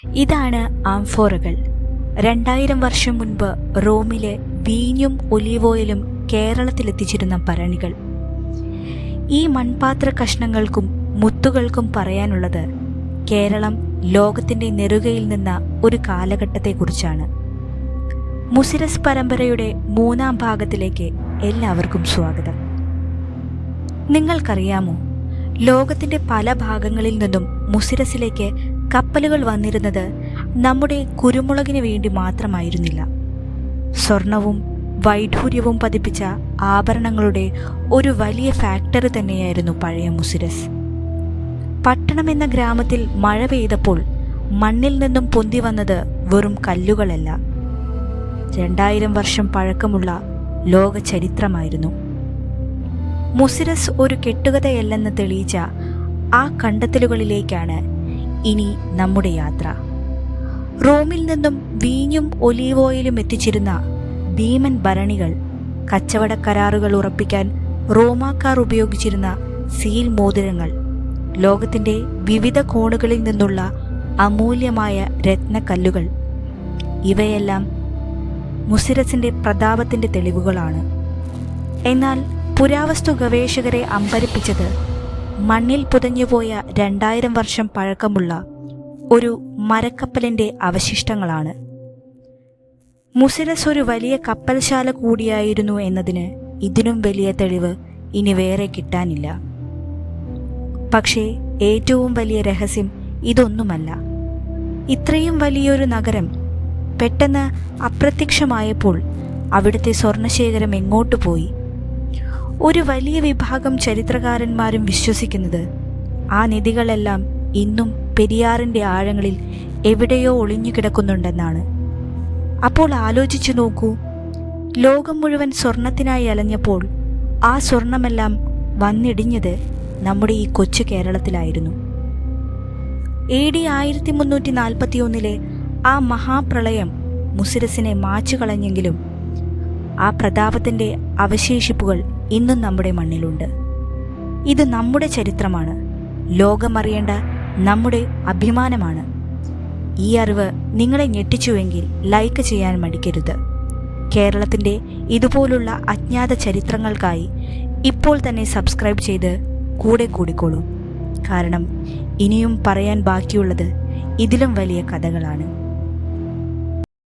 ഇതാണ് ആംഫോറകൾ. 2000 വർഷം മുൻപ് റോമിലെ വീഞ്ഞും ഒലീവ് ഓയിലും കേരളത്തിലെത്തിച്ചിരുന്ന ഭരണികൾ. ഈ മൺപാത്ര കഷ്ണങ്ങൾക്കും മുത്തുകൾക്കും പറയാനുള്ളത് കേരളം ലോകത്തിൻ്റെ നെറുകയിൽ നിന്ന ഒരു കാലഘട്ടത്തെക്കുറിച്ചാണ്. മുസിരസ് പരമ്പരയുടെ 3ാം ഭാഗത്തിലേക്ക് എല്ലാവർക്കും സ്വാഗതം. നിങ്ങൾക്കറിയാമോ, ലോകത്തിൻ്റെ പല ഭാഗങ്ങളിൽ നിന്നും മുസിരസിലേക്ക് കപ്പലുകൾ വന്നിരുന്നത് നമ്മുടെ കുരുമുളകിന് വേണ്ടി മാത്രമായിരുന്നില്ല. സ്വർണവും വൈഡൂര്യവും പതിപ്പിച്ച ആഭരണങ്ങളുടെ ഒരു വലിയ ഫാക്ടറി തന്നെയായിരുന്നു പഴയ മുസിരസ്. പട്ടണം എന്ന ഗ്രാമത്തിൽ മഴ പെയ്തപ്പോൾ മണ്ണിൽ നിന്നും പൊന്തി വന്നത് വെറും കല്ലുകളല്ല, 2000 വർഷം പഴക്കമുള്ള ലോക ചരിത്രമായിരുന്നു. മുസിരസ് ഒരു കെട്ടുകഥയല്ലെന്ന് തെളിയിച്ച ആ കണ്ടെത്തലുകളിലേക്കാണ് ഇനി നമ്മുടെ യാത്ര. റോമിൽ നിന്നും വീഞ്ഞും ഒലീവ് ഓയിലും എത്തിച്ചിരുന്ന ഭീമൻ ഭരണികൾ, കച്ചവട കരാറുകൾ ഉറപ്പിക്കാൻ റോമാക്കാർ ഉപയോഗിച്ചിരുന്ന സീൽ മോതിരങ്ങൾ, ലോകത്തിൻ്റെ വിവിധ കോണുകളിൽ നിന്നുള്ള അമൂല്യമായ രത്നക്കല്ലുകൾ, ഇവയെല്ലാം മുസിരസിൻ്റെ പ്രതാപത്തിൻ്റെ തെളിവുകളാണ്. എന്നാൽ പുരാവസ്തു ഗവേഷകരെ അമ്പരപ്പിച്ചത് മണ്ണിൽ പുതഞ്ഞുപോയ 2000 വർഷം പഴക്കമുള്ള ഒരു മരക്കപ്പലിൻ്റെ അവശിഷ്ടങ്ങളാണ്. മുസിരസ് ഒരു വലിയ കപ്പൽശാല കൂടിയായിരുന്നു എന്നതിന് ഇതിനും വലിയ തെളിവ് ഇനി വേറെ കിട്ടാനില്ല. പക്ഷേ ഏറ്റവും വലിയ രഹസ്യം ഇതൊന്നുമല്ല. ഇത്രയും വലിയൊരു നഗരം പെട്ടെന്ന് അപ്രത്യക്ഷമായപ്പോൾ അവിടുത്തെ സ്വർണശേഖരം എങ്ങോട്ട് പോയി? ഒരു വലിയ വിഭാഗം ചരിത്രകാരന്മാരും വിശ്വസിക്കുന്നത് ആ നിധികളെല്ലാം ഇന്നും പെരിയാറിൻ്റെ ആഴങ്ങളിൽ എവിടെയോ ഒളിഞ്ഞു കിടക്കുന്നുണ്ടെന്നാണ്. അപ്പോൾ ആലോചിച്ചു നോക്കൂ, ലോകം മുഴുവൻ സ്വർണത്തിനായി അലഞ്ഞപ്പോൾ ആ സ്വർണമെല്ലാം വന്നിടിഞ്ഞത് നമ്മുടെ ഈ കൊച്ചു കേരളത്തിലായിരുന്നു. AD 1341 ആ മഹാപ്രളയം മുസിരസിനെ മാച്ചു കളഞ്ഞെങ്കിലും ആ പ്രതാപത്തിൻ്റെ അവശേഷിപ്പുകൾ ഇന്നും നമ്മുടെ മണ്ണിലുണ്ട്. ഇത് നമ്മുടെ ചരിത്രമാണ്, ലോകമറിയേണ്ട നമ്മുടെ അഭിമാനമാണ്. ഈ അറിവ് നിങ്ങളെ ഞെട്ടിച്ചുവെങ്കിൽ ലൈക്ക് ചെയ്യാൻ മടിക്കരുത്. കേരളത്തിൻ്റെ ഇതുപോലുള്ള അജ്ഞാത ചരിത്രങ്ങൾക്കായി ഇപ്പോൾ തന്നെ സബ്സ്ക്രൈബ് ചെയ്ത് കൂടെ കൂടിക്കോളൂ. കാരണം ഇനിയും പറയാൻ ബാക്കിയുള്ളത് ഇതിലും വലിയ കഥകളാണ്.